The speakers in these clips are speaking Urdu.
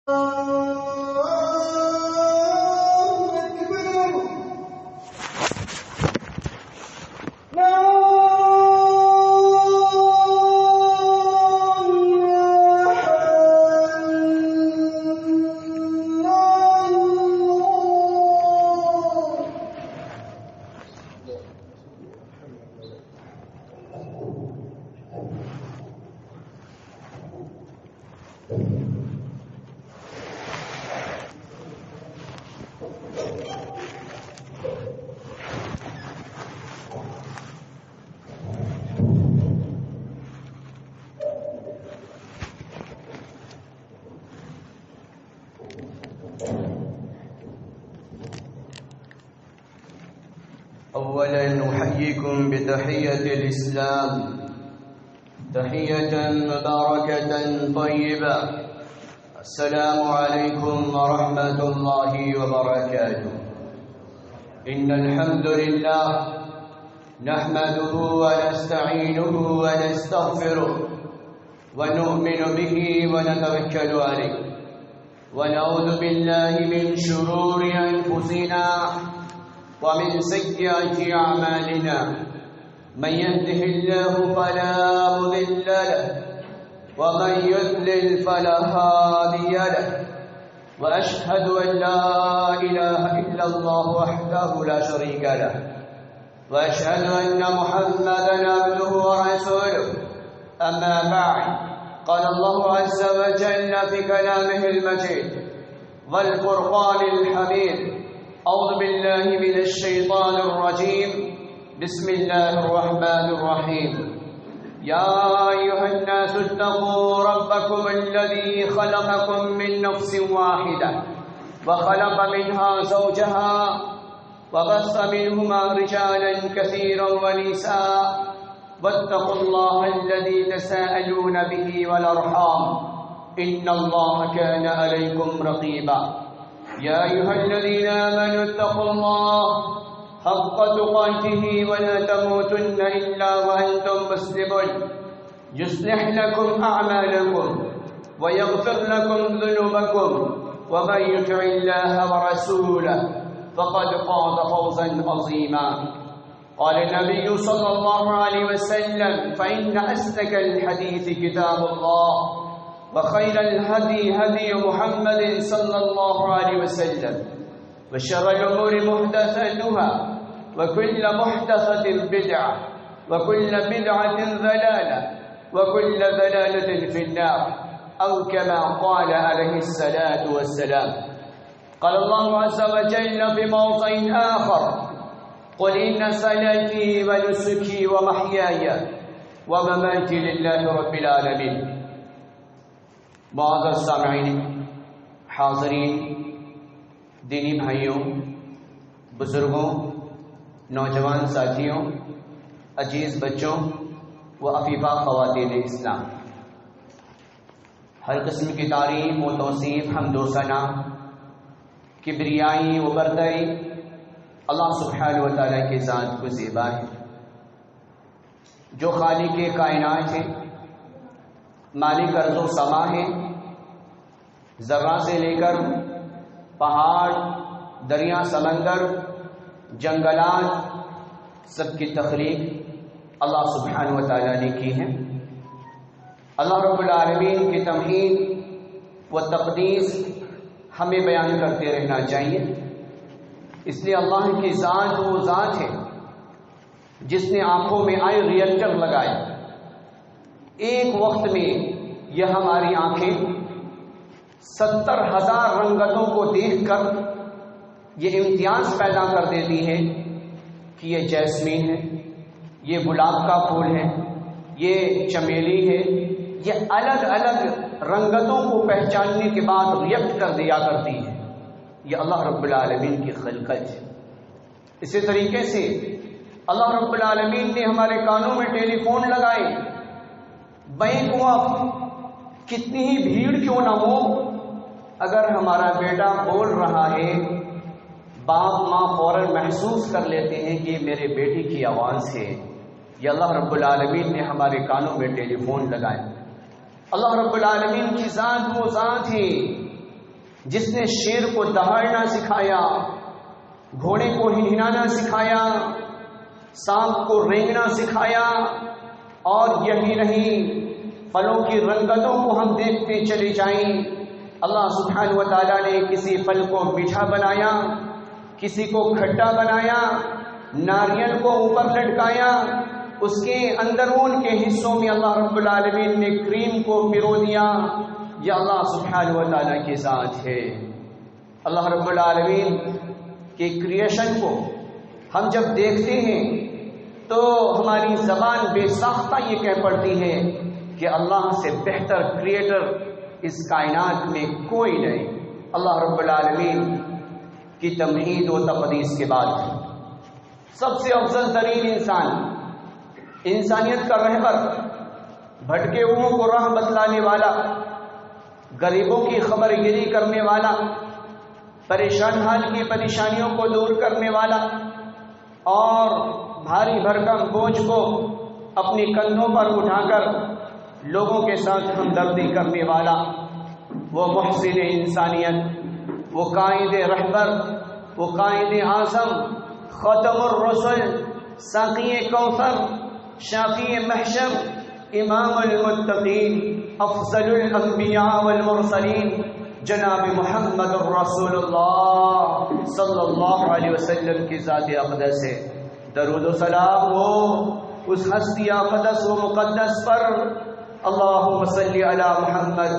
أولا نحييكم بتحية الإسلام، تحية مباركة طيبة. السلام عليكم ورحمة الله وبركاته. إن الحمد لله نحمده ونستعينه ونستغفره ونؤمن به ونتوكل عليه، ونعوذ بالله من شرور أنفسنا ومن سيئات أعمالنا. من يهده الله فلا مضل له ومن يضلل فلا هادي له، وأشهد أن لا إله إلا الله وحده لا شريك له، وأشهد أن محمدا عبده ورسوله. أما بعد، قال الله عز وجل في كلامه المجيد والفرقان الحميد: أعوذ بالله من الشيطان الرجيم، بسم الله الرحمن الرحيم. يا أيها الناس اتقوا ربكم الذي خلقكم من نفس واحدة وخلق منها زوجها وبث منهما رجالا كثيرا ونساء، واتقوا الله الذي تساءلون به والأرحام، إن الله كان عليكم رقيبا. يا أيها الذين آمنوا اتقوا الله حق تقاته ولا تموتن إلا وأنتم مسلمون. يصلح لكم أعمالكم ويغفر لكم ذنوبكم، ومن يطع الله ورسوله فقد فاز فوزا عظيما. قال النبي صلى الله عليه وسلم: فإن أصدق الحديث كتاب الله، وخير الهدي هدي محمد صلى الله عليه وسلم، وشر الأمور محدثاتها، وكل محدثة بدعة، وكل بدعة ضلالة، وكل ضلالة في النار، أو كما قال عليه الصلاة والسلام. قال الله عز وجل في موضع آخر: قل إن صلاتي ونسكي ومحياي ومماتي لله رب العالمين. معزز سامعین، حاضرین، دینی بھائیوں، بزرگوں، نوجوان ساتھیوں، عزیز بچوں و عفیفہ خواتین اسلام، ہر قسم کی تعریف و توصیف، حمد و ثنا، کبریائی و بردائی اللہ سبحانہ و تعالیٰ کی ذات کو زیبا ہے، جو خالق کائنات ہے، مالک ارض و سما ہے، ذرہ سے لے کر پہاڑ، دریا، سمندر، جنگلات، سب کی تخلیق اللہ سبحانہ و تعالیٰ نے کی ہے۔ اللہ رب العالمین کی توحید و تقدیس ہمیں بیان کرتے رہنا چاہیے، اس لیے اللہ کی ذات وہ ذات ہے جس نے آنکھوں میں آئی ریئیکٹر لگائے۔ ایک وقت میں یہ ہماری آنکھیں 70,000 رنگتوں کو دیکھ کر یہ امتیاز پیدا کر دیتی ہے کہ یہ جیسمین ہے، یہ گلاب کا پھول ہے، یہ چمیلی ہے، یہ الگ الگ رنگتوں کو پہچاننے کے بعد ریئیکٹ کر دیا کرتی ہے۔ یہ اللہ رب العالمین کی خلقت ہے۔ اسی طریقے سے اللہ رب العالمین نے ہمارے کانوں میں ٹیلی فون لگائے، بینک وقت کتنی ہی بھیڑ کیوں نہ ہو، اگر ہمارا بیٹا بول رہا ہے، باپ ماں فوراً محسوس کر لیتے ہیں کہ میرے بیٹی کی آواز ہے۔ یہ اللہ رب العالمین نے ہمارے کانوں میں ٹیلی فون لگائے۔ اللہ رب العالمین کی ذات وہ ذات ہے جس نے شیر کو دہاڑنا سکھایا، گھوڑے کو ہنہنانا سکھایا، سانپ کو رینگنا سکھایا، اور یہی نہیں پھلوں کی رنگتوں کو ہم دیکھتے چلے جائیں۔ اللہ سبحانہ و تعالیٰ نے کسی پھل کو میٹھا بنایا، کسی کو کھٹا بنایا، ناریل کو اوپر لٹکایا، اس کے اندرون کے حصوں میں اللہ رب العالمین نے کریم کو پرو دیا۔ یہ اللہ سبحانہ و تعالیٰ کی ذات ہے۔ اللہ رب العالمین کے کریشن کو ہم جب دیکھتے ہیں تو ہماری زبان بے ساختہ یہ کہہ پڑتی ہے کہ اللہ سے بہتر کریٹر اس کائنات میں کوئی نہیں۔ اللہ رب العالمین کی تمہید و تقدیس کے بعد سب سے افضل ترین انسان، انسانیت کا رہبر، بھٹکے ہوئوں کو راہ بتلانے والا، غریبوں کی خبر گیری کرنے والا، پریشان حال کی پریشانیوں کو دور کرنے والا، اور بھاری بھرکم بوجھ کو اپنی کندھوں پر اٹھا کر لوگوں کے ساتھ ہمدردی کرنے والا، وہ محسن انسانیت، وہ قائد رہبر، وہ قائد اعظم، خاتم الرسل، ساقی کوثر، شافی محشر، امام المتقین، افضل الانبیاء والمرسلین، جناب محمد الرسول اللہ صلی اللہ علیہ وسلم کی ذات اقدس ہے۔ درود و سلام ہو اس ہستی اقدس و مقدس پر۔ اللہم صلی علی محمد،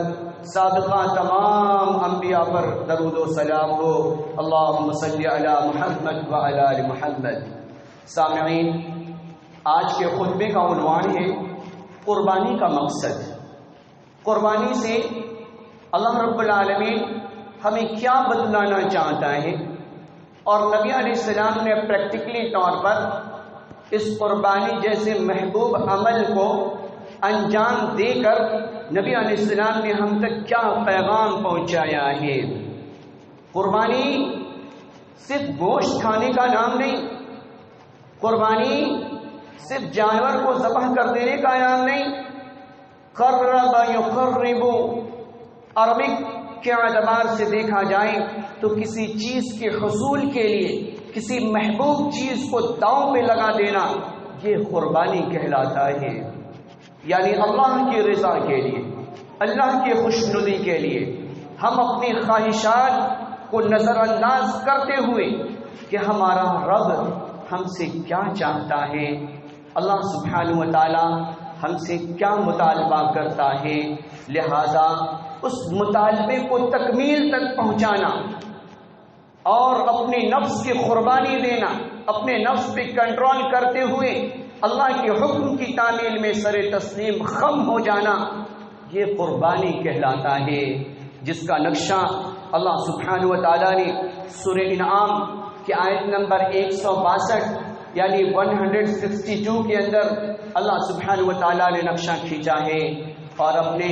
سابقہ تمام انبیاء پر درود و سلام ہو۔ اللہم صلی علی محمد وعلی آل محمد۔ سامعین، آج کے خطبے کا عنوان ہے قربانی کا مقصد۔ قربانی سے اللہ رب العالمین ہمیں کیا بتلانا چاہتا ہے، اور نبی علیہ السلام نے پریکٹیکلی طور پر اس قربانی جیسے محبوب عمل کو انجام دے کر نبی علیہ السلام نے ہم تک کیا پیغام پہنچایا ہے۔ قربانی صرف گوشت کھانے کا نام نہیں، قربانی صرف جانور کو ذبح کر دینے کا نام نہیں۔ قرب یقرب، عربک کے اعتبار سے دیکھا جائے تو کسی چیز کے حصول کے لیے کسی محبوب چیز کو داؤں پہ لگا دینا، یہ قربانی کہلاتا ہے۔ یعنی اللہ کی رضا کے لیے، اللہ کی خوشنودی کے لیے ہم اپنی خواہشات کو نظر انداز کرتے ہوئے کہ ہمارا رب ہم سے کیا چاہتا ہے، اللہ سبحانہ و تعالی ہم سے کیا مطالبہ کرتا ہے، لہذا اس مطالبے کو تکمیل تک پہنچانا اور اپنی نفس کی قربانی دینا، اپنے نفس پہ کنٹرول کرتے ہوئے اللہ کے حکم کی تعمیل میں سر تسلیم خم ہو جانا، یہ قربانی کہلاتا ہے، جس کا نقشہ اللہ سبحانہ و تعالیٰ نے سورہ انعام کی آیت نمبر 162 یعنی 162 کے اندر اللہ سبحانہ و تعالیٰ نے نقشہ کھینچا ہے، اور اپنے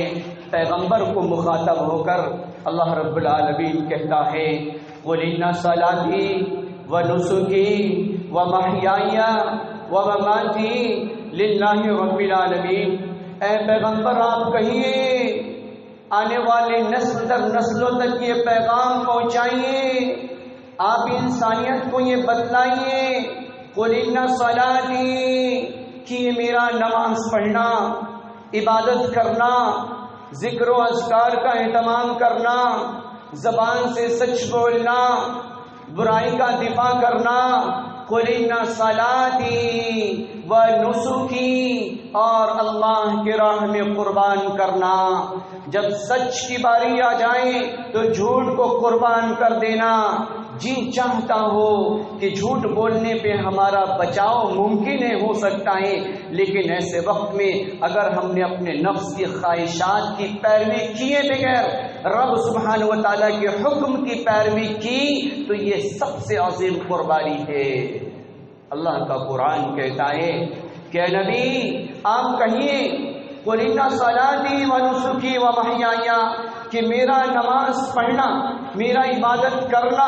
پیغمبر کو مخاطب ہو کر اللہ رب العالمین کہتا ہے قُلْ إِنَّ صَلَاتِي وَنُسُكِي وَمَحْيَايَ وَمَمَاتِي لِلَّهِ رَبِّ الْعَالَمِينَ۔ اے پیغمبر آپ کہیے، آنے والے نسل در نسلوں تک یہ پیغام پہنچائیے، آپ انسانیت کو یہ بتلائیے قُلْ إِنَّ صَلَاتِي کہ یہ میرا نماز پڑھنا، عبادت کرنا، ذکر و اذکار کا اہتمام کرنا، زبان سے سچ بولنا، برائی کا دفاع کرنا، قُلْ إِنَّ صَلَاتِي وَنُسُكِي اور اللہ کی راہ میں قربان کرنا۔ جب سچ کی باری آ جائے تو جھوٹ کو قربان کر دینا۔ جی چاہتا ہو کہ جھوٹ بولنے پہ ہمارا بچاؤ ممکن ہو سکتا ہے، لیکن ایسے وقت میں اگر ہم نے اپنے نفس کی خواہشات کی پیروی کیے بغیر رب سبحانہ و تعالیٰ کے حکم کی پیروی کی تو یہ سب سے عظیم قربانی ہے۔ اللہ کا قرآن کہتا ہے کہ نبی آپ کہیے قُلْ إِنَّ صَلَاتِي وَنُسُكِي وَمَحْيَايَ کہ میرا نماز پڑھنا، میرا عبادت کرنا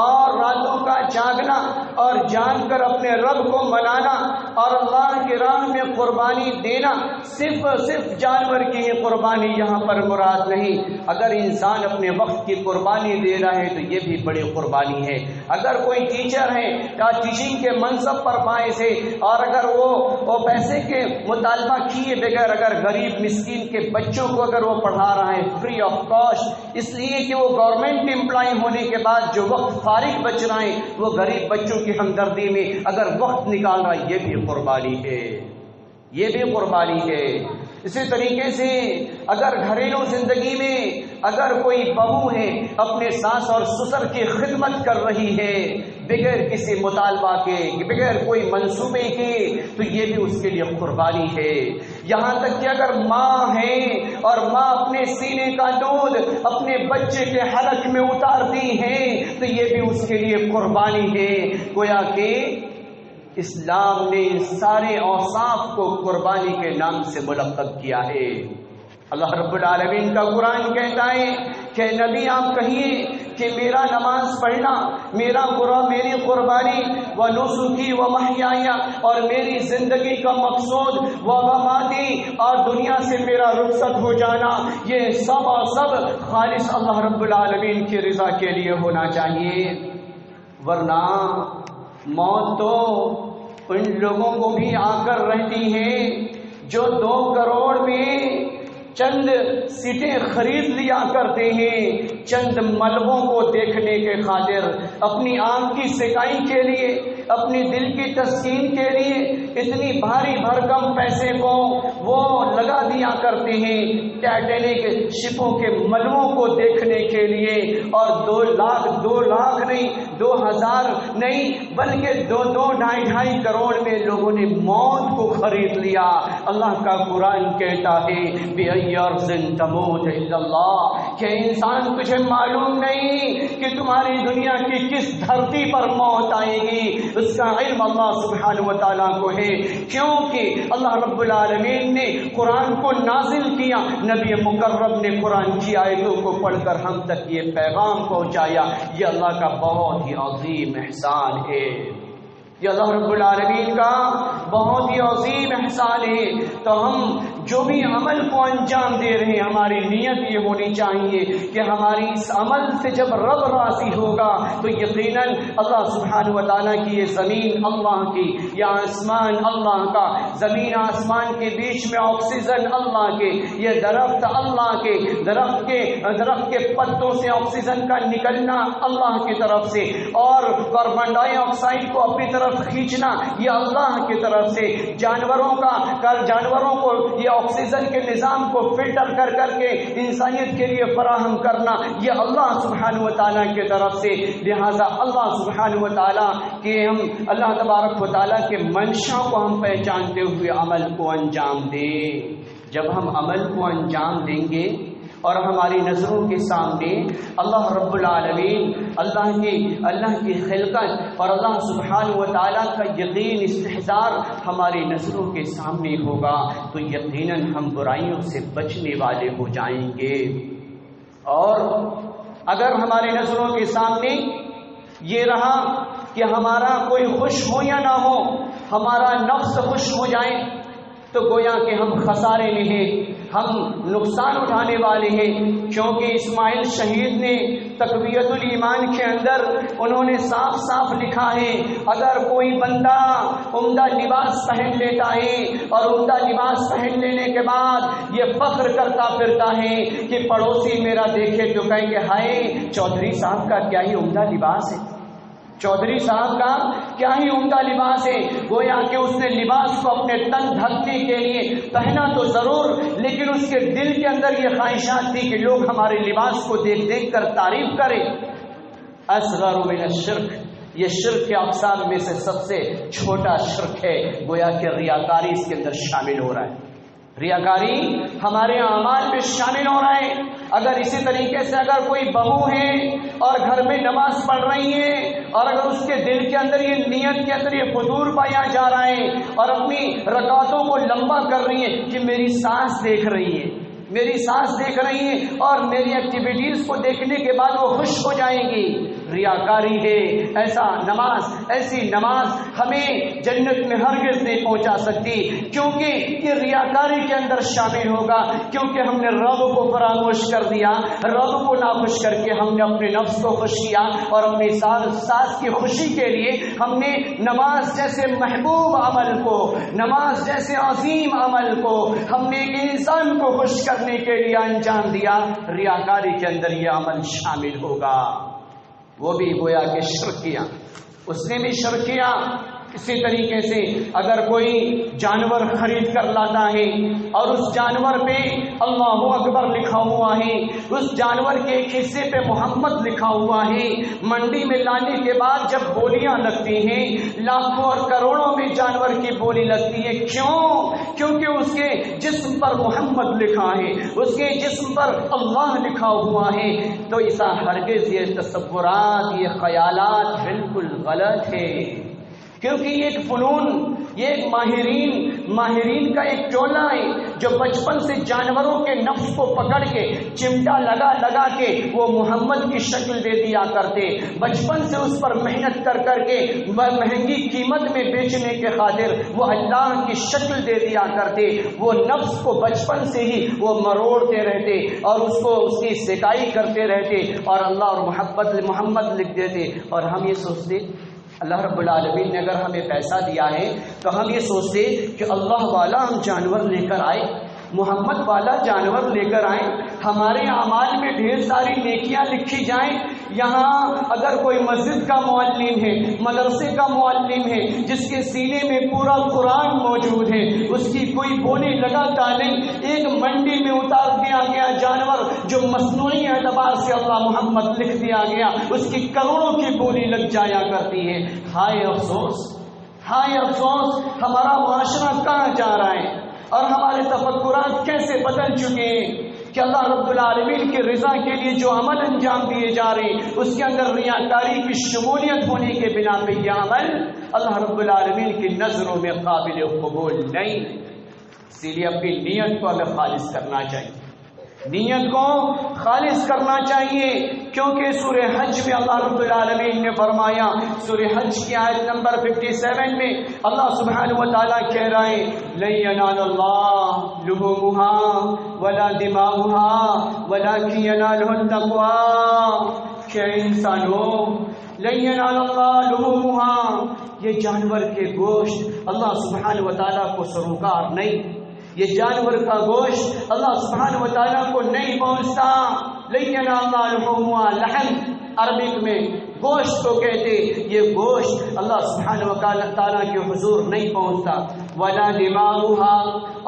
اور راتوں کا جاگنا اور جان کر اپنے رب کو منانا اور اللہ کی راہ میں قربانی دینا صرف جانور کی ہی قربانی یہاں پر مراد نہیں. اگر انسان اپنے وقت کی قربانی دے رہا ہے تو یہ بھی بڑی قربانی ہے. اگر کوئی ٹیچر ہے یا ٹیچنگ کے منصب پر فائز ہے اور اگر وہ پیسے کے مطالبہ کیے بغیر اگر غریب مسکین کے بچوں کو اگر وہ پڑھا رہا ہے فری آف کاسٹ، اس لیے کہ وہ گورنمنٹ امپلائی ہونے کے بعد جو وقت فارغ بچ رہا ہے وہ غریب بچوں کی ہمدردی میں اگر وقت نکال رہا ہے، یہ بھی قربانی ہے، یہ بھی قربانی ہے. اسی طریقے سے اگر گھریلو زندگی میں اگر کوئی بہو ہے اپنے ساس اور سسر کی خدمت کر رہی ہے بغیر کسی مطالبہ کے، بغیر کوئی منصوبے کے، تو یہ بھی اس کے لیے قربانی ہے. یہاں تک کہ اگر ماں ہے اور ماں اپنے سینے کا دودھ اپنے بچے کے حلق میں اتارتی ہے تو یہ بھی اس کے لیے قربانی ہے. گویا کہ اسلام نے ان سارے اوصاف کو قربانی کے نام سے ملقب کیا ہے. اللہ رب العالمین کا قرآن کہتا ہے کہ نبی آپ کہیے کہ میرا نماز پڑھنا، میری قربانی و نسکی و محیای اور میری زندگی کا مقصود و مماتی اور دنیا سے میرا رخصت ہو جانا، یہ سب خالص اللہ رب العالمین کی رضا کے لیے ہونا چاہیے. ورنہ موت تو ان لوگوں کو بھی آ کر رہتی ہے جو 2 کروڑ میں چند سیٹیں خرید لیا کرتے ہیں چند ملبوں کو دیکھنے کے خاطر، اپنی آنکھ کی سکائی کے لیے، اپنی دل کی تسکین کے لیے اتنی بھاری بھرکم پیسے کو وہ لگا دیا کرتے ہیں ٹائٹینک شپوں کے ملبوں کو دیکھنے کے لیے. اور 2 لاکھ نہیں، 2000 نہیں، بلکہ 2.5 کروڑ میں لوگوں نے موت کو خرید لیا. اللہ کا قرآن کہتا ہے بِأَيِّ أَرْضٍ تَمُوتُ إِلَّا اللَّهُ کہ انسان تجھے معلوم نہیں کہ تمہاری دنیا کی کس دھرتی پر موت آئے گی. اس کا علم اللہ سبحانہ و تعالیٰ کو ہے، کیونکہ اللہ رب العالمین نے قرآن کو نازل کیا، نبی مکرم نے قرآن کی آیتوں کو پڑھ کر ہم تک یہ پیغام پہنچایا. یہ اللہ کا بہت ہی عظیم احسان ہے، یہ اللہ رب العالمین کا بہت ہی عظیم احسان ہے. تو ہم جو بھی عمل کو انجام دے رہے ہیں ہماری نیت یہ ہونی چاہیے کہ ہماری اس عمل سے جب رب راضی ہوگا تو یقیناً اللہ سبحانہ و تعالیٰ کی یہ زمین اللہ کی، یا آسمان اللہ کا، زمین آسمان کے بیچ میں آکسیجن اللہ کے، یہ درخت اللہ کے، درخت کے پتوں سے آکسیجن کا نکلنا اللہ کی طرف سے اور کاربن ڈائی آکسائڈ کو اپنی طرف کھینچنا یہ اللہ کی طرف سے، جانوروں کو یہ آکسیجن کے نظام کو فلٹر کر کے انسانیت کے لیے فراہم کرنا یہ اللہ سبحانہ و تعالیٰ کی طرف سے. لہذا اللہ سبحانہ و تعالیٰ کے اللہ تبارک و تعالیٰ کے منشا کو ہم پہچانتے ہوئے عمل کو انجام دیں. جب ہم عمل کو انجام دیں گے اور ہماری نظروں کے سامنے اللہ رب العالمین، اللہ کی خلقت اور اللہ سبحانہ و تعالیٰ کا یقین استحضار ہماری نظروں کے سامنے ہوگا تو یقیناً ہم برائیوں سے بچنے والے ہو جائیں گے. اور اگر ہماری نظروں کے سامنے یہ رہا کہ ہمارا کوئی خوش ہو یا نہ ہو، ہمارا نفس خوش ہو جائے تو گویا کہ ہم خسارے میں ہیں، ہم نقصان اٹھانے والے ہیں. کیونکہ اسماعیل شہید نے تقویت الایمان کے اندر انہوں نے صاف لکھا ہے اگر کوئی بندہ عمدہ لباس پہن لیتا ہے اور عمدہ لباس پہن لینے کے بعد یہ فخر کرتا پھرتا ہے کہ پڑوسی میرا دیکھے تو کہیں گے ہائے چودھری صاحب کا کیا ہی عمدہ لباس ہے، چودھری صاحب کا کیا ہی عمدہ لباس ہے. گویا کہ اس نے لباس کو اپنے تن ڈھکنے کے لیے پہنا تو ضرور، لیکن اس کے دل کے اندر یہ خواہشات تھی کہ لوگ ہمارے لباس کو دیکھ کر تعریف کریں. اصغر من الشرک، یہ شرک کے اقسام میں سے سب سے چھوٹا شرک ہے. گویا کہ ریاکاری اس کے اندر شامل ہو رہا ہے، ریاکاری ہمارے اعمال میں شامل ہو رہا ہے. اگر اسی طریقے سے اگر کوئی بہو ہے اور گھر میں نماز پڑھ رہی ہے اور اگر اس کے دل کے اندر یہ نیت کے اندر یہ فضول پایا جا رہا ہے اور اپنی رکعتوں کو لمبا کر رہی ہے کہ میری ساس دیکھ رہی ہے، میری سانس دیکھ رہی ہیں اور میری ایکٹیویٹیز کو دیکھنے کے بعد وہ خوش ہو جائیں گی. ریاکاری ہے. ایسی نماز ہمیں جنت میں ہرگز نہیں پہنچا سکتی، کیونکہ یہ ریاکاری کے اندر شامل ہوگا، کیونکہ ہم نے رب کو فراموش کر دیا، رب کو ناخوش کر کے ہم نے اپنے نفس کو خوش کیا، اور اپنی سانس کی خوشی کے لیے ہم نے نماز جیسے محبوب عمل کو، نماز جیسے عظیم عمل کو ہم نے انسان کو خوش کرنے کے لیے انجام دیا. ریاکاری کے اندر یہ عمل شامل ہوگا. وہ بھی گویا کہ شرک کیا، اس نے بھی شرک کیا. اسی طریقے سے اگر کوئی جانور خرید کر لاتا ہے اور اس جانور پہ اللہ اکبر لکھا ہوا ہے، اس جانور کے ایک حصے پہ محمد لکھا ہوا ہے، منڈی میں لانے کے بعد جب بولیاں لگتی ہیں، لاکھوں اور کروڑوں میں جانور کی بولی لگتی ہے. کیونکہ اس کے جسم پر محمد لکھا ہے، اس کے جسم پر اللہ لکھا ہوا ہے. تو ایسا ہرگز یہ تصورات، یہ خیالات بالکل غلط ہے، کیونکہ یہ ایک فنون، یہ ایک ماہرین کا ایک ٹولہ ہے جو بچپن سے جانوروں کے نفس کو پکڑ کے چمٹا لگا کے وہ محمد کی شکل دے دیا کرتے. بچپن سے اس پر محنت کر کے مہنگی قیمت میں بیچنے کے خاطر وہ اللہ کی شکل دے دیا کرتے. وہ نفس کو بچپن سے ہی وہ مروڑتے رہتے اور اس کی سکائی کرتے رہتے اور اللہ اور محمد لکھ دیتے. اور ہم یہ سوچتے اللہ رب العالمین نے اگر ہمیں پیسہ دیا ہے تو ہم یہ سوچتے کہ اللہ والا ہم جانور لے کر آئے، محمد والا جانور لے کر آئیں، ہمارے اعمال میں ڈھیر ساری نیکیاں لکھی جائیں. یہاں اگر کوئی مسجد کا معلم ہے، مدرسے کا معلم ہے، جس کے سینے میں پورا قرآن موجود ہے، اس کی کوئی بولی لگاتا نہیں، ایک منڈی میں اتار دیا گیا جانور جو مصنوعی اعتبار سے اللہ محمد لکھ دیا گیا، اس کی کروڑوں کی بولی لگ جایا کرتی ہے. ہائے افسوس، ہمارا معاشرہ کہاں جا رہا ہے اور ہمارے تفکرات کیسے بدل چکے ہیں کہ اللہ رب العالمین کی رضا کے لیے جو عمل انجام دیے جا رہے ہیں اس کے اندر ریاکاری کی شمولیت ہونے کے بنا پہ یہ عمل اللہ رب العالمین کی نظروں میں قابل قبول نہیں. اسی لیے اپنی نیت کو ہمیں خالص کرنا چاہیے، نیت کو خالص کرنا چاہیے، کیونکہ سورہ حج میں اللہ رب العالمین نے فرمایا، سورہ حج کی آیت نمبر 57 میں اللہ سبحانہ و تعالیٰ کہہ رہے ہیں لن ینال اللہ لحومها ولا دماؤها ولکن ینالہ التقوی. کہ انسانوں لن ینال اللہ لحومها، یہ جانور کے گوشت اللہ سبحانہ و تعالیٰ کو سروکار نہیں، یہ جانور کا گوشت اللہ سبحانہ و تعالیٰ کو نہیں پہنچتا. لیکن اللہ لحومها لحم، عربک میں گوشت کو کہتے، یہ گوشت اللہ سبحانہ و تعالیٰ کے حضور نہیں پہنچتا. ولا دماؤها،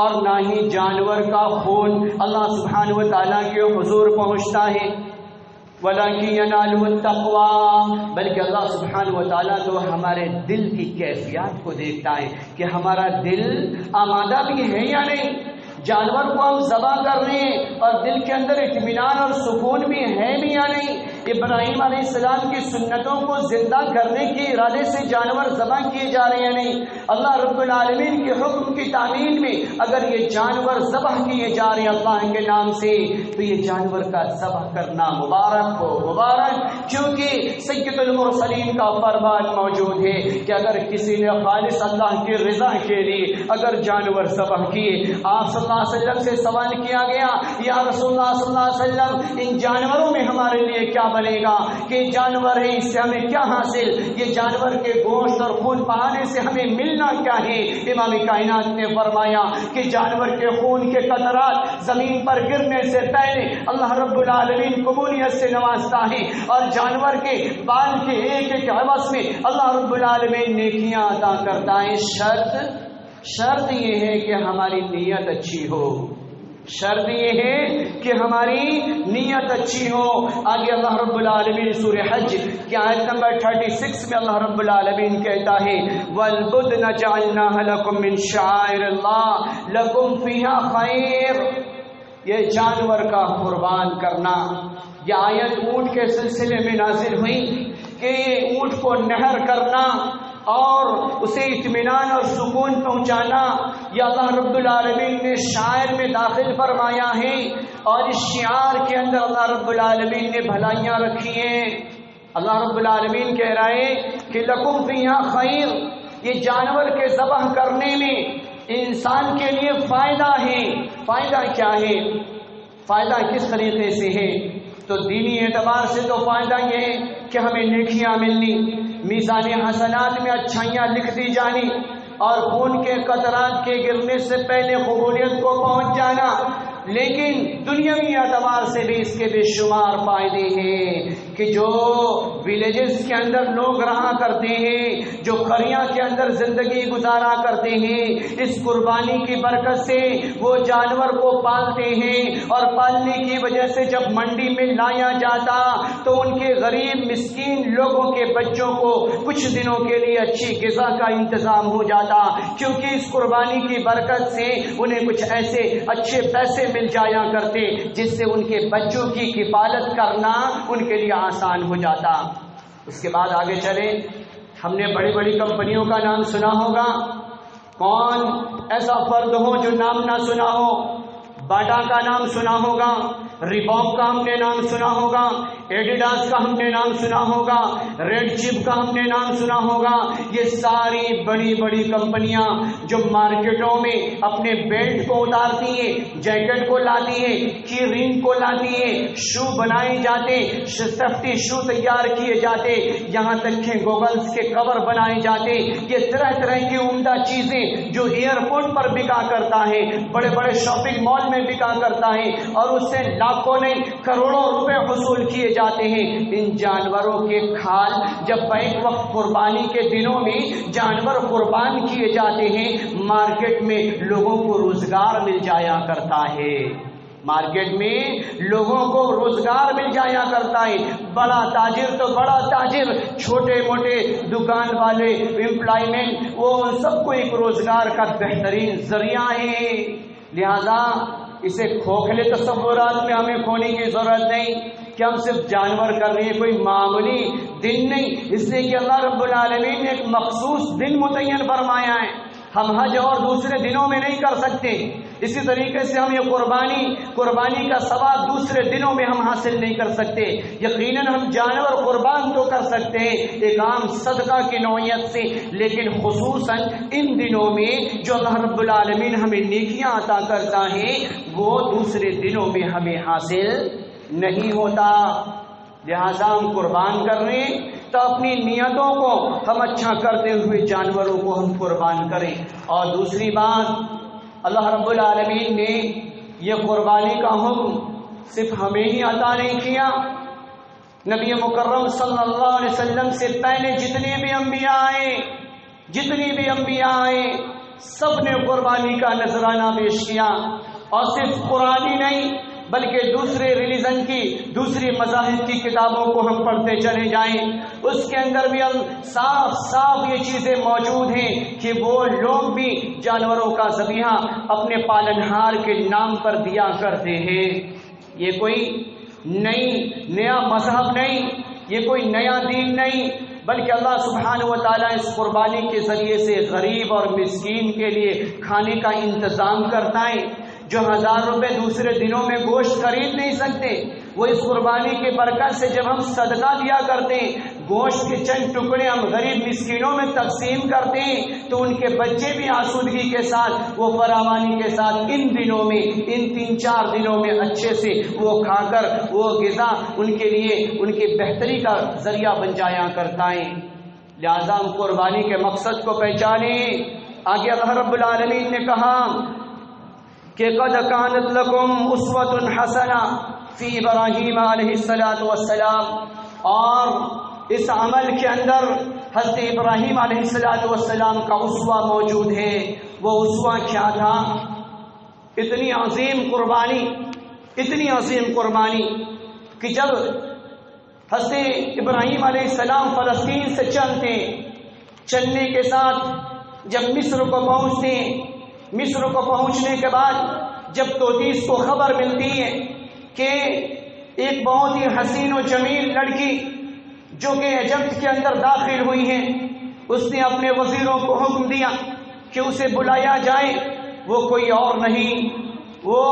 اور نہ ہی جانور کا خون اللہ سبحانہ و تعالیٰ کے حضور پہنچتا ہے. وَلَكِنْ يَنَالُهُ التَّقْوَى، بلکہ اللہ سبحانہ و تعالیٰ تو ہمارے دل کی کیفیات کو دیکھتا ہے کہ ہمارا دل آمادہ بھی ہے یا نہیں. جانور کو ہم ذبح کر رہے ہیں اور دل کے اندر اطمینان اور سکون بھی ہے بھی یا نہیں. ابراہیم علیہ السلام کی سنتوں کو زندہ کرنے کے ارادے سے جانور ذبح کیے جا رہے ہیں نہیں. اللہ رب العالمین کے حکم کی تعمیل میں اگر یہ جانور ذبح کیے جا رہے ہیں اللہ کے نام سے تو یہ جانور کا ذبح کرنا مبارک ہو، مبارک، کیونکہ سید المرسلین کا فرمان موجود ہے کہ اگر کسی نے خالص اللہ کی رضا کے لیے اگر جانور ذبح کیے، آپ صلی اللہ علیہ وسلم سے سوال کیا گیا یا رسول اللہ صلی اللہ علیہ وسلم ان جانوروں میں ہمارے لیے کیا بنے گا کہ جانور ہے اس سے ہمیں کیا حاصل، یہ جانور کے گوشت اور خون بہانے سے ہمیں ملنا کیا ہے. امام کائنات نے فرمایا کہ جانور کے خون کے قطرات زمین پر گرنے سے پہلے اللہ رب العالمین قبولیت سے نوازتا ہے اور جانور کے بال کے ایک ایک عوض میں اللہ رب العالمین نیکیاں عطا کرتا ہے. شرط یہ ہے کہ ہماری نیت اچھی ہو، شرط یہ ہے کہ ہماری نیت اچھی ہو. آگے اللہ رب العالمین سورہ حج کی آیت نمبر 36 میں اللہ رب العالمین کہتا ہے وَالْبُدْنَ جَعَلْنَاهَا لَكُم مِّن شَعَائِرِ اللَّهِ لَكُمْ فِيهَا خَيْرٌ. یہ جانور کا قربان کرنا، یہ آیت اونٹ کے سلسلے میں نازل ہوئی کہ اونٹ کو نہر کرنا اور اسے اطمینان اور سکون پہنچانا یہ اللہ رب العالمین نے شاعر میں داخل فرمایا ہے، اور اس شعار کے اندر اللہ رب العالمین نے بھلائیاں رکھی ہیں۔ اللہ رب العالمین کہہ رہے کہ لکم فیہا خیر، یہ جانور کے ذبح کرنے میں انسان کے لیے فائدہ ہے۔ فائدہ کیا ہے؟ فائدہ کس طریقے سے ہے؟ تو دینی اعتبار سے تو فائدہ یہ ہے کہ ہمیں نیکیاں ملنی، میزان حسنات میں اچھائیاں لکھ دی جانی، اور خون کے قطرات کے گرنے سے پہلے قبولیت کو پہنچ جانا۔ لیکن دنیاوی اعتبار سے بھی اس کے بے شمار فائدے ہیں کہ جو ولیجز کے اندر لوگ رہا کرتے ہیں، جو قریہ کے اندر زندگی گزارا کرتے ہیں، اس قربانی کی برکت سے وہ جانور کو پالتے ہیں، اور پالنے کی وجہ سے جب منڈی میں لایا جاتا تو ان کے غریب مسکین لوگوں کے بچوں کو کچھ دنوں کے لیے اچھی غذا کا انتظام ہو جاتا، کیونکہ اس قربانی کی برکت سے انہیں کچھ ایسے اچھے پیسے مل جایا کرتے جس سے ان کے بچوں کی کفالت کرنا ان کے لیے آسان ہو جاتا۔ اس کے بعد آگے چلیں، ہم نے بڑی بڑی کمپنیوں کا نام سنا ہوگا، کون ایسا فرد ہو جو نام نہ سنا ہو؟ باٹا کا نام سنا ہوگا، ریباک کا ہم نے نام سنا ہوگا، ایڈیڈاس کا ہم نے نام سنا ہوگا، ریڈ چپ کا ہم نے نام سنا ہوگا۔ یہ ساری بڑی بڑی کمپنیاں جو مارکیٹوں میں اپنے بیلٹ کو اتارتی ہیں، جیکٹ کو لاتی ہیں، کی رنگ کو لاتی ہیں، شو بنائے جاتے، سیفٹی شو تیار کیے جاتے، یہاں تک کہ گوگلز کے کور بنائے جاتے، یہ طرح طرح کی عمدہ چیزیں جو ایئرپورٹ پر بکا کرتا ہے، بڑے بڑے شاپنگ مال میں بکا کرتا ہے، اور اس سے لاکھوں نہیں کروڑوں روپے حصول کیے جاتے ہیں۔ ان جانوروں کے کھال جب بیک وقت قربانی کے دنوں میں جانور قربان کیے جاتے ہیں، مارکیٹ میں لوگوں کو روزگار مل جایا کرتا ہے، مارکیٹ میں لوگوں کو روزگار مل جایا کرتا ہے۔ بڑا تاجر تو بڑا تاجر، چھوٹے موٹے دکان والے، امپلائمنٹ، وہ سب کو ایک روزگار کا بہترین ذریعہ ہے۔ لہذا اسے کھوکھلے تصورات میں ہمیں کھونے کی ضرورت نہیں کہ ہم صرف جانور کر رہے ہیں، کوئی معمولی دن نہیں، اس لیے کہ اللہ رب العالمین نے ایک مخصوص دن متعین فرمایا ہے، ہم حج اور دوسرے دنوں میں نہیں کر سکتے۔ اسی طریقے سے ہم یہ قربانی کا ثواب دوسرے دنوں میں ہم حاصل نہیں کر سکتے۔ یقیناً ہم جانور قربان تو کر سکتے ہیں ایک عام صدقہ کی نوعیت سے، لیکن خصوصاً ان دنوں میں جو اللہ رب العالمین ہمیں نیکیاں عطا کرتا ہے وہ دوسرے دنوں میں ہمیں حاصل نہیں ہوتا۔ لہذا ہم قربان کر رہے ہیں تو اپنی نیتوں کو ہم اچھا کرتے ہوئے جانوروں کو ہم قربان کریں۔ اور دوسری بات، اللہ رب العالمین نے یہ قربانی کا حکم صرف ہمیں ہی عطا نہیں کیا، نبی مکرم صلی اللہ علیہ وسلم سے پہلے جتنے بھی انبیاء آئے سب نے قربانی کا نذرانہ پیش کیا، اور صرف قرآنی نہیں بلکہ دوسرے ریلیجن کی، دوسری مذاہب کی کتابوں کو ہم پڑھتے چلے جائیں، اس کے اندر بھی صاف یہ چیزیں موجود ہیں کہ وہ لوگ بھی جانوروں کا ذبیحہ اپنے پالنہار کے نام پر دیا کرتے ہیں۔ یہ کوئی نیا مذہب نہیں، یہ کوئی نیا دین نہیں، بلکہ اللہ سبحانہ و تعالیٰ اس قربانی کے ذریعے سے غریب اور مسکین کے لیے کھانے کا انتظام کرتا ہے۔ جو 1000 روپے دوسرے دنوں میں گوشت خرید نہیں سکتے، وہ اس قربانی کے برکت سے جب ہم صدقہ دیا کرتے ہیں، گوشت کے چند ٹکڑے ہم غریب مسکینوں میں تقسیم کرتے ہیں، تو ان کے بچے بھی آسودگی کے ساتھ، وہ فراوانی کے ساتھ ان دنوں میں، ان 3-4 دنوں میں اچھے سے وہ کھا کر وہ غذا ان کے لیے ان کی بہتری کا ذریعہ بن جایا کرتا ہے۔ لہذا ہم قربانی کے مقصد کو پہچانیں۔ آگے اللہ رب العالمین نے کہا کہ قد کانت لکم اسوۃ حسنہ فی ابراہیم علیہ السلام، اور اس عمل کے اندر حضرت ابراہیم علیہ السلام کا اسوہ موجود ہے۔ وہ اسوہ کیا تھا؟ اتنی عظیم قربانی کہ جب حضرت ابراہیم علیہ السلام فلسطین سے چلنے کے ساتھ جب مصر کو پہنچتے ہیں، مصر کو پہنچنے کے بعد جب توتیس کو خبر ملتی ہے کہ ایک بہت ہی حسین و جمیل لڑکی جو کہ ایجپٹ کے اندر داخل ہوئی ہیں، اس نے اپنے وزیروں کو حکم دیا کہ اسے بلایا جائے. وہ کوئی اور نہیں، وہ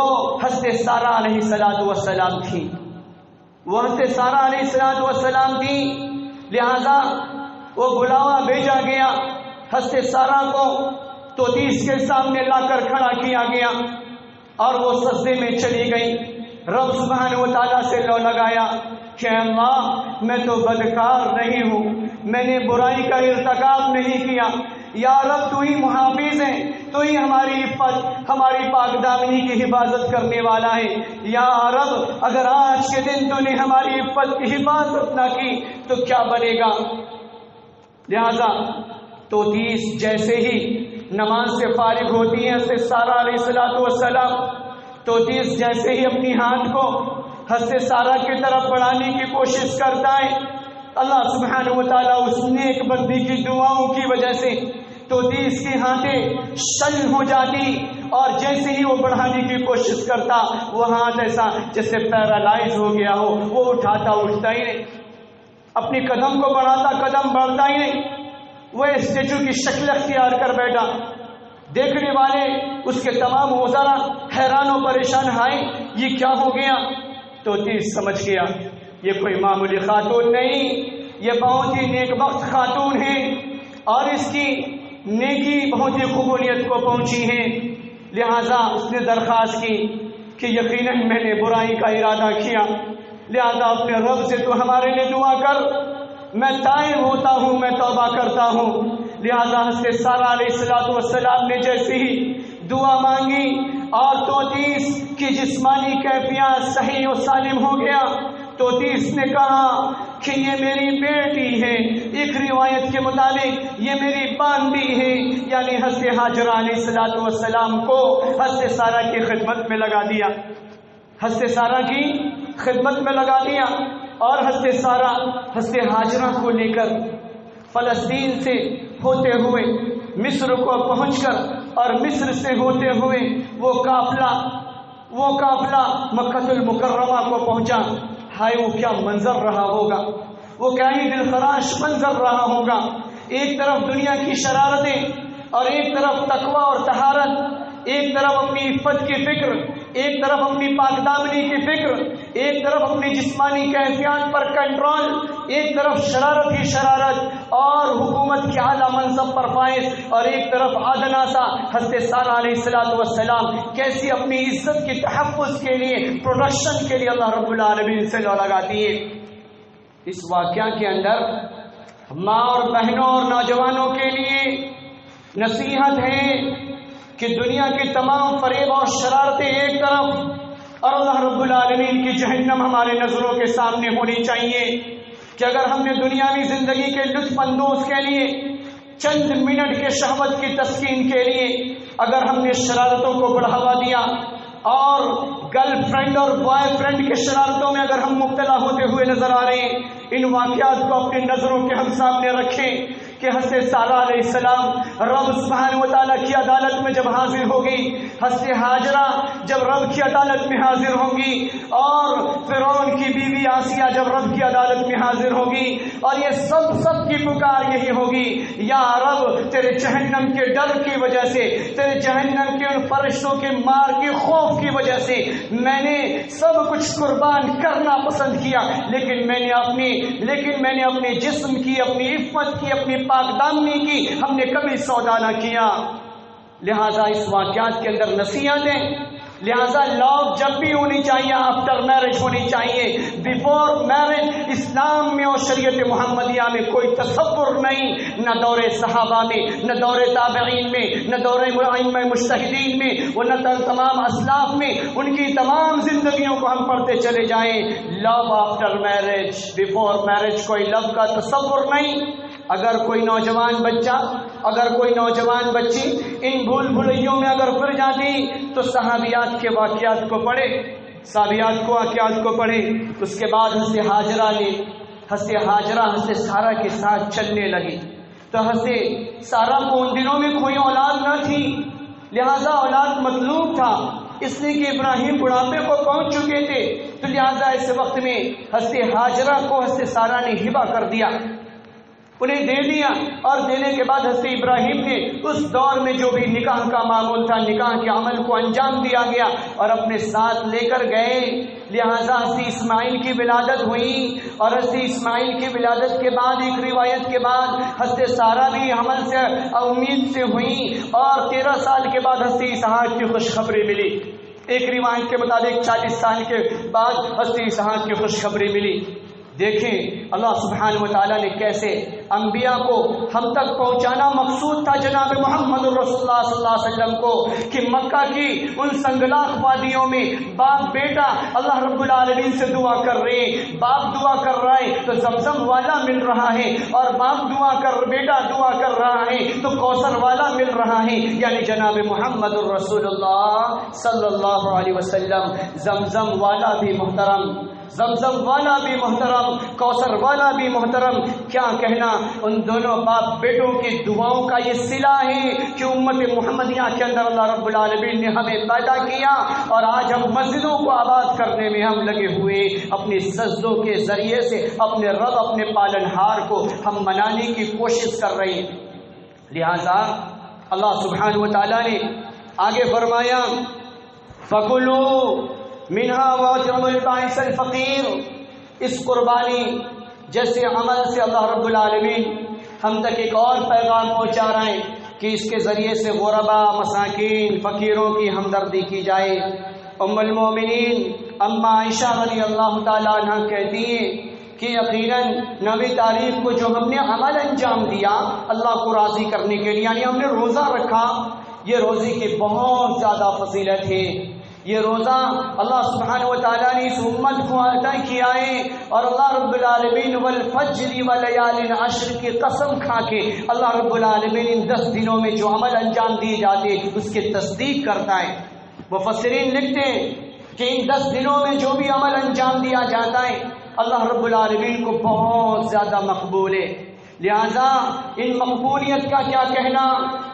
حضرت سارہ علیہ السلام تھی. وہ حضرت سارہ علیہ السلام تھی. لہذا وہ بلاوا بھیجا گیا. حضرت سارہ کو توتیس کے سامنے لا کر کھڑا کیا گیا اور وہ سجدے میں چلی گئی. رب سبحانہ و تعالیٰ سے لو لگایا کہ اللہ میں تو بدکار نہیں ہوں، میں نے برائی کا ارتکاب نہیں کیا. یا رب تو ہی محافظ ہے، تو ہی ہماری عفت، ہماری پاک دامنی کی حفاظت کرنے والا ہے. یا رب اگر آج کے دن تو نے ہماری عفت کی حفاظت نہ کی تو کیا بنے گا. لہذا توتیس جیسے ہی نماز سے فارغ ہوتی ہیں حضرت سارہ علیہ السلام، توتیس جیسے ہی اپنی ہاتھ کو حضرت سارہ کی طرف بڑھانے کی کوشش کرتا ہے، اللہ سبحانہ و تعالیٰ اس نیک بندی کی دعاؤں کی وجہ سے توتیس کی ہاتھیں شل ہو جاتی، اور جیسے ہی وہ بڑھانے کی کوشش کرتا وہ ہاتھ ایسا جیسے پیرالائز ہو گیا ہو، وہ اٹھاتا اٹھتا ہی نہیں، اپنی قدم کو بڑھاتا قدم بڑھتا ہی نہیں، وہ اسٹیچو کی شکل اختیار کر بیٹھا. دیکھنے والے اس کے تمام وزراء حیران و پریشان آئے، یہ کیا ہو گیا. توتیس سمجھ گیا یہ کوئی معمولی خاتون نہیں، یہ بہت ہی نیک بخت خاتون ہے اور اس کی نیکی بہت ہی قبولیت کو پہنچی ہے. لہذا اس نے درخواست کی کہ یقیناً میں نے برائی کا ارادہ کیا، لہذا اپنے رب سے تو ہمارے لیے دعا کر، میں تائب ہوتا ہوں، میں توبہ کرتا ہوں. لہذا حضرت سارہ علیہ السلام نے جیسے ہی دعا مانگی اور توتیس کی جسمانی کیفیت صحیح و سالم ہو گیا. توتیس نے کہا کہ یہ میری بیٹی ہے، ایک روایت کے مطابق یہ میری باندی ہے، یعنی حضرت ہاجرہ علیہ السلام کو حضرت سارہ کی خدمت میں لگا دیا، حضرت سارہ کی خدمت میں لگا دیا. اور حضرت سارہ حضرت ہاجرہ کو لے کر فلسطین سے ہوتے ہوئے مصر کو پہنچ کر اور مصر سے ہوتے ہوئے وہ قافلہ مکہ المکرمہ کو پہنچا. ہائے وہ کیا منظر رہا ہوگا، وہ کیا ہی دلخراش منظر رہا ہوگا. ایک طرف دنیا کی شرارتیں اور ایک طرف تقوی اور طہارت، ایک طرف اپنی عفت کی فکر، ایک طرف اپنی پاک دامنی کی فکر، ایک طرف اپنی جسمانی کیفیات پر کنٹرول، ایک طرف شرارت ہی شرارت اور حکومت کے اعلیٰ منصب پر فائز، اور ایک طرف ادنا سا حضرت سارہ علیہ السلام کیسی اپنی عزت کی تحفظ کے لیے، پروڈکشن کے لیے اللہ رب العالمین سے لو لگاتی ہے. اس واقعہ کے اندر ماں اور بہنوں اور نوجوانوں کے لیے نصیحت ہے کہ دنیا کی تمام فریب اور شرارتیں ایک طرف اور اللہ رب العالمین کی جہنم ہمارے نظروں کے سامنے ہونی چاہیے. کہ اگر ہم نے دنیاوی زندگی کے لطف اندوز کے لیے، چند منٹ کے شہوت کی تسکین کے لیے اگر ہم نے شرارتوں کو بڑھاوا دیا اور گرل فرینڈ اور بوائے فرینڈ کے شرارتوں میں اگر ہم مبتلا ہوتے ہوئے نظر آ رہے ہیں، ان واقعات کو اپنی نظروں کے ہم سامنے رکھیں کہ حضرت سارہ علیہ السلام رب سبحانہ و تعالیٰ کی عدالت میں جب حاضر ہوگی، حضرت ہاجرہ جب رب کی عدالت میں حاضر ہوں گی، اور فرعون کی بیوی آسیہ جب رب کی عدالت میں حاضر ہوگی، اور یہ سب کی پکار یہی ہوگی، یا رب تیرے جہنم کے ڈر کی وجہ سے، تیرے جہنم کے ان فرشتوں کے مار کے خوف کی وجہ سے میں نے سب کچھ قربان کرنا پسند کیا، لیکن میں نے اپنے جسم کی، اپنی عفت کی، اپنی پاک دامنی کی ہم نے کبھی سودا نہ کیا. لہذا اس واقعات کے اندر نصیحتیں، لہذا لو جب بھی ہونی چاہیے آفٹر میرج ہونی چاہیے، بیفور میرج اسلام میں اور شریعت محمدیہ میں کوئی تصور نہیں، نہ دور صحابہ میں، نہ دور تابعین میں، نہ دور ائمہ مجتہدین میں، اور نہ تمام اسلاف میں. ان کی تمام زندگیوں کو ہم پڑھتے چلے جائیں. لو آفٹر میرج، بیفور میرج کوئی لو کا تصور نہیں. اگر کوئی نوجوان بچہ، اگر کوئی نوجوان بچی ان بھول بھلیوں میں اگر پھر جاتی تو صحابیات کے واقعات کو پڑھے، واقعات کو پڑھے. اس کے بعد حضرت ہاجرہ حضرت سارہ کے ساتھ چلنے لگی. تو حضرت سارہ کو ان دنوں میں کوئی اولاد نہ تھی، لہذا اولاد مطلوب تھا، اس لیے کہ ابراہیم بڑھاپے کو پہنچ چکے تھے. تو لہذا اس وقت میں حضرت ہاجرہ کو حضرت سارہ نے ہبہ کر دیا. انہیں دے دیا، اور دینے کے بعد حضرت ابراہیم نے اس دور میں جو بھی نکاح کا معمول تھا، نکاح کے عمل کو انجام دیا گیا اور اپنے ساتھ لے کر گئے۔ لہذا حضرت اسماعیل کی ولادت ہوئی، اور حضرت اسماعیل کی ولادت کے بعد ایک روایت کے بعد حضرت سارہ بھی حمل سے امید سے ہوئی، اور 13 سال کے بعد حضرت اسحاق کی خوشخبری ملی۔ ایک روایت کے مطابق 40 سال کے بعد حضرت اسحاق کی خوشخبری ملی۔ دیکھیں اللہ سبحانہ و تعالیٰ نے کیسے انبیاء کو ہم تک پہنچانا مقصود تھا جناب محمد رسول اللہ صلی اللہ علیہ وسلم کو، کہ مکہ کی ان سنگلاخ وادیوں میں باپ بیٹا اللہ رب العالمین سے دعا کر رہے ہیں، باپ دعا کر رہا ہے تو زمزم والا مل رہا ہے، اور باپ دعا کر بیٹا دعا کر رہا ہے تو کوثر والا مل رہا ہے، یعنی جناب محمد رسول اللہ صلی اللہ علیہ وسلم۔ زمزم والا بھی محترم، زمزم والا بھی محترم، کوثر والا بھی محترم، کیا کہنا ان دونوں باپ بیٹوں کی دعاؤں کا یہ صلہ ہے کہ امت محمدیہ کے اندر اللہ رب العالمین نے ہمیں پیدا کیا، اور آج ہم مسجدوں کو آباد کرنے میں ہم لگے ہوئے، اپنی سجدوں کے ذریعے سے اپنے رب اپنے پالنہار کو ہم منانے کی کوشش کر رہے ہیں۔ لہذا اللہ سبحانہ و تعالیٰ نے آگے فرمایا فَكُلُوا منہا واجرم البائس الفقیر، اس قربانی جیسے عمل سے اللہ رب العالمین ہم تک ایک اور پیغام پہنچا رہے ہیں کہ اس کے ذریعے سے غربا، مساکین، فقیروں کی ہمدردی کی جائے۔ ام المومنین اما عائشہ رضی اللہ تعالیٰ عنہ کہتی ہیں کہ یقیناً 9 تاریخ کو جو ہم نے عمل انجام دیا اللہ کو راضی کرنے کے لیے، یعنی ہم نے روزہ رکھا، یہ روزے کی بہت زیادہ فضیلت ہے۔ یہ روزہ اللہ سبحانہ و تعالیٰ نے اس امت کو عطا کیا ہے، اور اللہ رب العالمین والفجر ولیال عشر کی قسم کھا کے اللہ رب العالمین ان 10 دنوں میں جو عمل انجام دیے جاتے اس کی تصدیق کرتا ہے۔ مفسرین لکھتے ہیں کہ ان 10 دنوں میں جو بھی عمل انجام دیا جاتا ہے اللہ رب العالمین کو بہت زیادہ مقبول ہے۔ لہذا ان مقبولیت کا کیا کہنا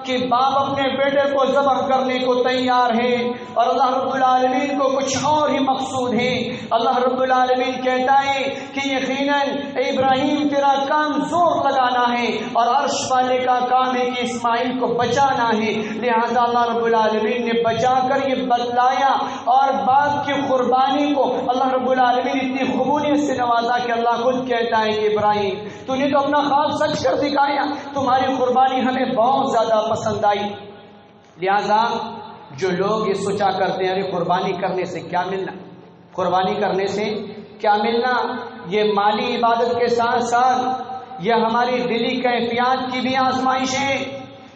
کہ باپ اپنے بیٹے کو ذبح کرنے کو تیار ہے، اور اللہ رب العالمین کو کچھ اور ہی مقصود ہے۔ اللہ رب العالمین کہتا ہے کہ یقیناً ابراہیم تیرا کام زور لگانا ہے، اور عرش والے کا کام ہے کہ اسماعیل کو بچانا ہے۔ لہذا اللہ رب العالمین نے بچا کر یہ بتلایا، اور باپ کی قربانی کو اللہ رب العالمین اتنی قبولیت سے نوازا کہ اللہ خود کہتا ہے کہ ابراہیم تو نے تو اپنا خواب سچ کر دکھایا، تمہاری قربانی ہمیں بہت زیادہ پسند آئی۔ لہذا جو لوگ یہ سوچا کرتے ہیں قربانی کرنے سے کیا ملنا، قربانی کرنے سے کیا ملنا، یہ مالی عبادت کے ساتھ ساتھ یہ ہماری دلی کیفیات کی بھی آزمائش ہے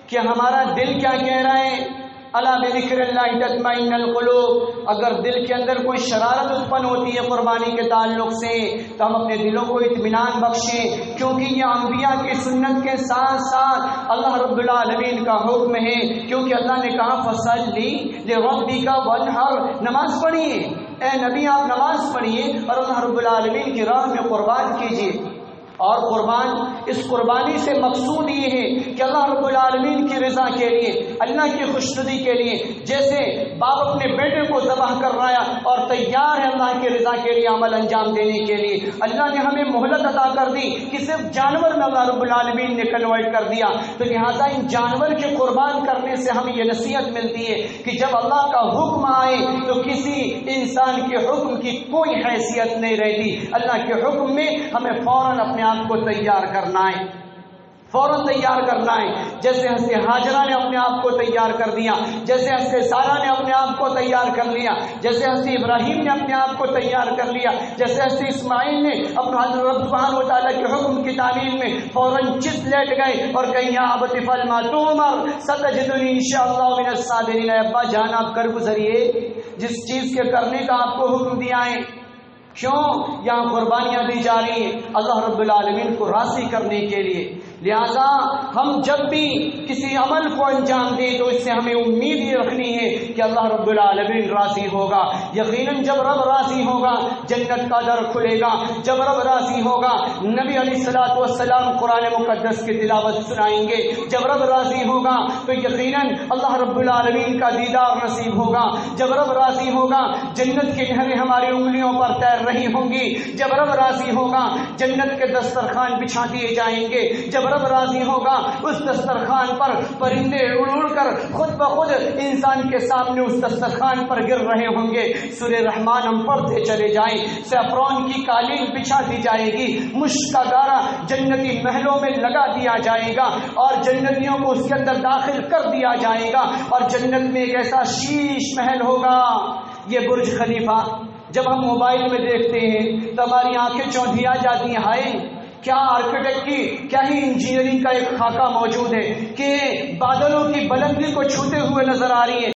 کہ ہمارا دل کیا کہہ رہا ہے۔ الا بذکر اللہ تطمئن القلوب، اگر دل کے اندر کوئی شرارت اتپن ہوتی ہے قربانی کے تعلق سے تو ہم اپنے دلوں کو اطمینان بخشیں، کیونکہ یہ انبیاء کی سنت کے ساتھ ساتھ اللہ رب العالمین کا حکم ہے، کیونکہ اللہ نے کہا فصلی لربک وانحر، نماز پڑھیے، اے نبی آپ نماز پڑھیے اور اللہ رب العالمین کی راہ میں قربان کیجیے۔ اور اس قربانی سے مقصود یہ ہے کہ اللہ رب العالمین کی رضا کے لیے، اللہ کی خوشنودی کے لیے، جیسے باپ اپنے بیٹے کو ذبح کر رہا ہے اور تیار ہے اللہ کی رضا کے لیے عمل انجام دینے کے لیے، اللہ نے ہمیں مہلت عطا کر دی کہ صرف جانور میں اللہ رب العالمین نے کنورٹ کر دیا، تو لہٰذا ان جانور کے قربان کرنے سے ہمیں یہ نصیحت ملتی ہے کہ جب اللہ کا حکم آئے تو کسی انسان کے حکم کی کوئی حیثیت نہیں رہتی، اللہ کے حکم میں ہمیں فوراً اپنے آپ کو تیار کرنا ہے، فوراً تیار کرنا ہے، جیسے حضرت ہاجرہ نے اپنے آپ کو تیار کر دیا، جیسے حضرت سارہ نے اپنے آپ کو تیار کر لیا، جیسے حضرت ابراہیم نے اپنے آپ کو تیار کر لیا، جیسے حضرت اسماعیل نے اپنا حضرت رب سبحانہ و تعالیٰ کے حکم کی تعلیم میں فوراً چت لیٹ گئے اور کہیں یا ابت افعل ما تؤمر ستجدنی انشاءاللہ من الصابرین، ابا جان آپ کر گزریے جس چیز کے کرنے کا آپ کو حکم دیا ہے۔ کیوں؟ یہاں قربانیاں دی جا رہی ہیں اللہ رب العالمین کو راضی کرنے کے لیے، لہذا ہم جب بھی کسی عمل کو انجام دیں تو اس سے ہمیں امید یہ رکھنی ہے کہ اللہ رب العالمین راضی ہوگا. یقیناً جب رب راضی ہوگا جنت کا در کھلے گا. جب رب راضی ہوگا نبی علیہ الصلوۃ والسلام قرآن مقدس کی تلاوت سنائیں گے. جب رب راضی ہوگا تو یقیناً اللہ رب العالمین کا دیدار نصیب ہوگا. جب رب راضی ہوگا جنت کی نہریں ہماری انگلیوں پر تیر رہی ہوں گی. جب رب راضی ہوگا جنت کے دسترخوان بچھا دیے جائیں گے. جب رب راضی ہوگا اس دسترخوان پر پرندے اڑ اڑ کر خود بخود انسان کے سامنے اس دسترخوان پر گر رہے ہوں گے. سورہ رحمان ہم پڑھتے چلے جائیں. سیفرون کی قالین بچھا دی جائے گی. مشک کا گارا جنتی محلوں میں لگا دیا جائے گا اور جنتیوں کو اس کے اندر داخل کر دیا جائے گا. اور جنت میں ایک ایسا شیش محل ہوگا. یہ برج خلیفہ جب ہم موبائل میں دیکھتے ہیں تو ہماری آنکھیں چوندھیا جاتی ہیں. ہائے کیا آرکیٹیکٹ کی کیا ہی انجینئرنگ کا ایک خاکہ موجود ہے کہ بادلوں کی بلندی کو چھوتے ہوئے نظر آ رہی ہے.